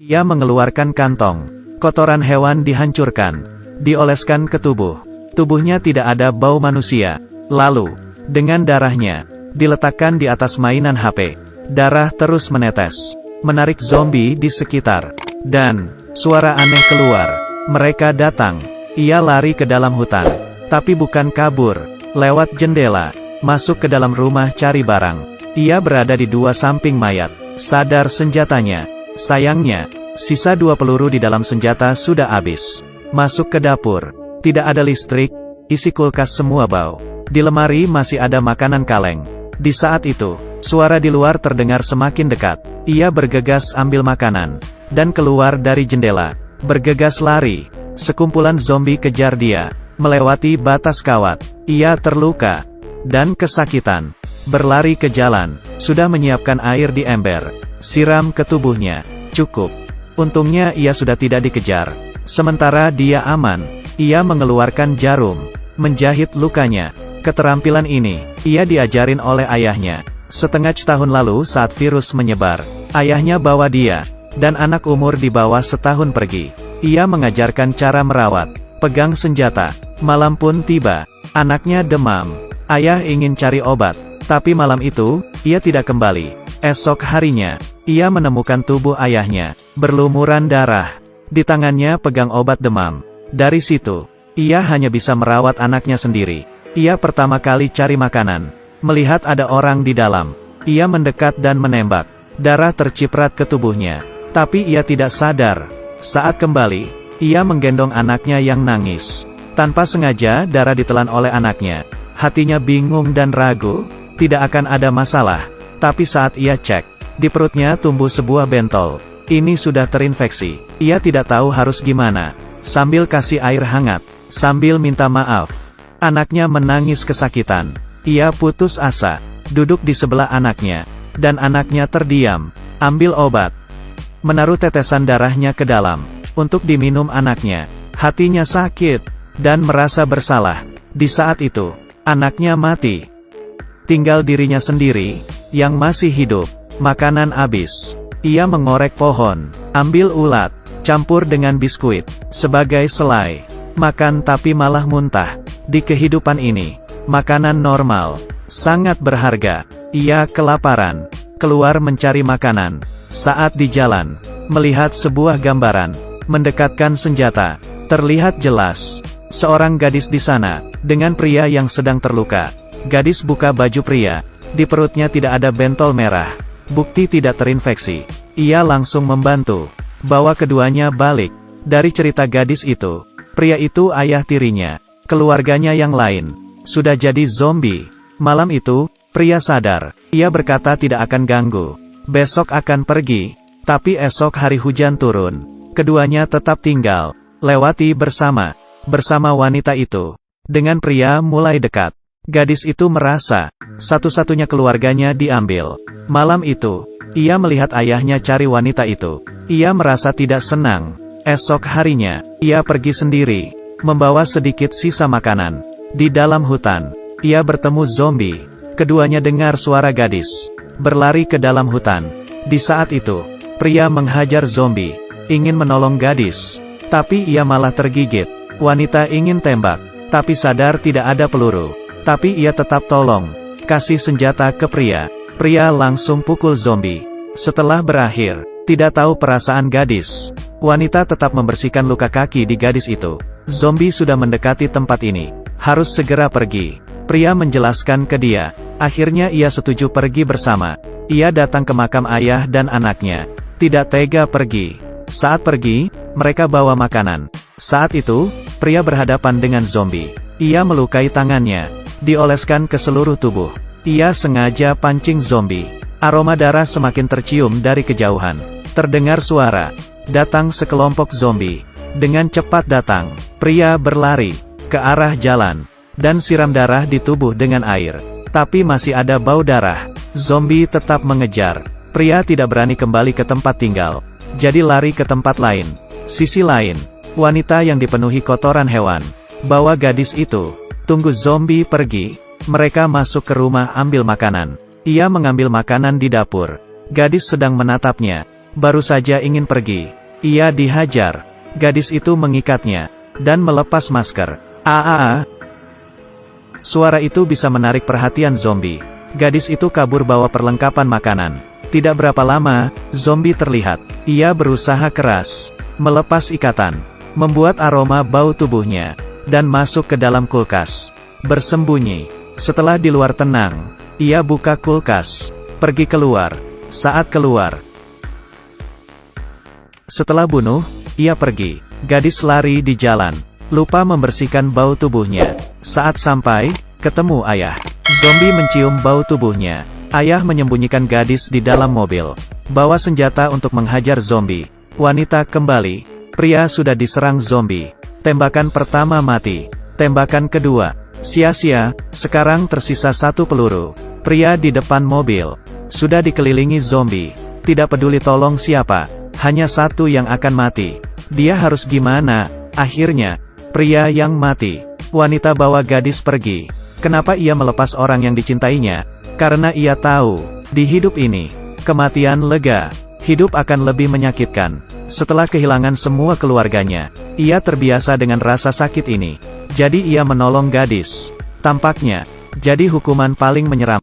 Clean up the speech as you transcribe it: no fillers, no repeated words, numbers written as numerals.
Ia mengeluarkan kantong. Kotoran hewan dihancurkan, dioleskan ke tubuh. Tubuhnya tidak ada bau manusia. Lalu, dengan darahnya, diletakkan di atas mainan HP. Darah terus menetes, menarik zombie di sekitar. Dan, suara aneh keluar. Mereka datang. Ia lari ke dalam hutan. Tapi bukan kabur. Lewat jendela, masuk ke dalam rumah cari barang. Ia berada di dua samping mayat. Sadar senjatanya. Sayangnya, sisa 2 peluru di dalam senjata sudah habis. Masuk ke dapur. Tidak ada listrik, isi kulkas semua bau. Di lemari masih ada makanan kaleng. Di saat itu, suara di luar terdengar semakin dekat. Ia bergegas ambil makanan, dan keluar dari jendela. Bergegas lari. Sekumpulan zombie kejar dia, melewati batas kawat. Ia terluka, dan kesakitan. Berlari ke jalan, sudah menyiapkan air di ember. Siram ke tubuhnya. Cukup. Untungnya ia sudah tidak dikejar. Sementara dia aman, ia mengeluarkan jarum, menjahit lukanya. Keterampilan ini, ia diajarin oleh ayahnya. Setengah tahun lalu saat virus menyebar, ayahnya bawa dia, dan anak umur di bawah setahun pergi. Ia mengajarkan cara merawat, pegang senjata. Malam pun tiba, anaknya demam. Ayah ingin cari obat, tapi malam itu, ia tidak kembali. Esok harinya, ia menemukan tubuh ayahnya, berlumuran darah. Di tangannya pegang obat demam. Dari situ, ia hanya bisa merawat anaknya sendiri. Ia pertama kali cari makanan. Melihat ada orang di dalam. Ia mendekat dan menembak. Darah terciprat ke tubuhnya. Tapi ia tidak sadar. Saat kembali, ia menggendong anaknya yang nangis. Tanpa sengaja darah ditelan oleh anaknya. Hatinya bingung dan ragu. Tidak akan ada masalah. Tapi saat ia cek, di perutnya tumbuh sebuah bentol. Ini sudah terinfeksi. Ia tidak tahu harus gimana. Sambil kasih air hangat, sambil minta maaf. Anaknya menangis kesakitan. Ia putus asa, duduk di sebelah anaknya. Dan anaknya terdiam. Ambil obat. Menaruh tetesan darahnya ke dalam, untuk diminum anaknya. Hatinya sakit, dan merasa bersalah. Di saat itu, anaknya mati. Tinggal dirinya sendiri, yang masih hidup. Makanan habis. Ia mengorek pohon, ambil ulat, campur dengan biskuit, sebagai selai. Makan tapi malah muntah. Di kehidupan ini, makanan normal, sangat berharga. Ia kelaparan, keluar mencari makanan. Saat di jalan, melihat sebuah gambaran, mendekatkan senjata. Terlihat jelas, seorang gadis di sana, dengan pria yang sedang terluka. Gadis buka baju pria. Di perutnya tidak ada bentol merah. Bukti tidak terinfeksi. Ia langsung membantu. Bawa keduanya balik. Dari cerita gadis itu, pria itu ayah tirinya. Keluarganya yang lain, sudah jadi zombie. Malam itu, pria sadar. Ia berkata tidak akan ganggu. Besok akan pergi. Tapi esok hari hujan turun. Keduanya tetap tinggal. Lewati bersama wanita itu. Dengan pria mulai dekat. Gadis itu merasa, satu-satunya keluarganya diambil. Malam itu, ia melihat ayahnya cari wanita itu. Ia merasa tidak senang. Esok harinya, ia pergi sendiri, membawa sedikit sisa makanan. Di dalam hutan, ia bertemu zombie. Keduanya dengar suara gadis, berlari ke dalam hutan. Di saat itu, pria menghajar zombie, ingin menolong gadis. Tapi ia malah tergigit. Wanita ingin tembak, tapi sadar tidak ada peluru. Tapi ia tetap tolong, kasih senjata ke pria. Pria langsung pukul zombie. Setelah berakhir, tidak tahu perasaan gadis. Wanita tetap membersihkan luka kaki di gadis itu. Zombie sudah mendekati tempat ini. Harus segera pergi. Pria menjelaskan ke dia. Akhirnya ia setuju pergi bersama. Ia datang ke makam ayah dan anaknya. Tidak tega pergi. Saat pergi, mereka bawa makanan. Saat itu, pria berhadapan dengan zombie. Ia melukai tangannya. Dioleskan ke seluruh tubuh. Ia sengaja pancing zombie. Aroma darah semakin tercium dari kejauhan. Terdengar suara. Datang sekelompok zombie. Dengan cepat datang. Pria berlari ke arah jalan. Dan siram darah di tubuh dengan air. Tapi masih ada bau darah. Zombie tetap mengejar. Pria tidak berani kembali ke tempat tinggal. Jadi lari ke tempat lain. Sisi lain, wanita yang dipenuhi kotoran hewan. Bawa gadis itu. Tunggu zombie pergi, mereka masuk ke rumah ambil makanan. Ia mengambil makanan di dapur. Gadis sedang menatapnya. baru saja ingin pergi. Ia dihajar. Gadis itu mengikatnya, dan melepas masker. Suara itu bisa menarik perhatian zombie. Gadis itu kabur bawa perlengkapan makanan. Tidak berapa lama, zombie terlihat. Ia berusaha keras, melepas ikatan, membuat aroma bau tubuhnya, dan masuk ke dalam kulkas. Bersembunyi. Setelah di luar tenang, ia buka kulkas, pergi keluar. Saat keluar, setelah bunuh, ia pergi. Gadis lari di jalan, lupa membersihkan bau tubuhnya. Saat sampai, ketemu ayah. Zombie mencium bau tubuhnya. Ayah menyembunyikan gadis di dalam mobil, bawa senjata untuk menghajar zombie. Wanita kembali. Pria sudah diserang zombie. Tembakan pertama mati. Tembakan kedua sia-sia. Sekarang tersisa 1 peluru. Pria di depan mobil sudah dikelilingi zombie. Tidak peduli tolong siapa, hanya 1 yang akan mati. Dia harus gimana? Akhirnya, pria yang mati. Wanita bawa gadis pergi. Kenapa ia melepas orang yang dicintainya? Karena ia tahu, di hidup ini, kematian lega, hidup akan lebih menyakitkan. Setelah kehilangan semua keluarganya, ia terbiasa dengan rasa sakit ini. Jadi ia menolong gadis. Tampaknya, jadi hukuman paling menyeram.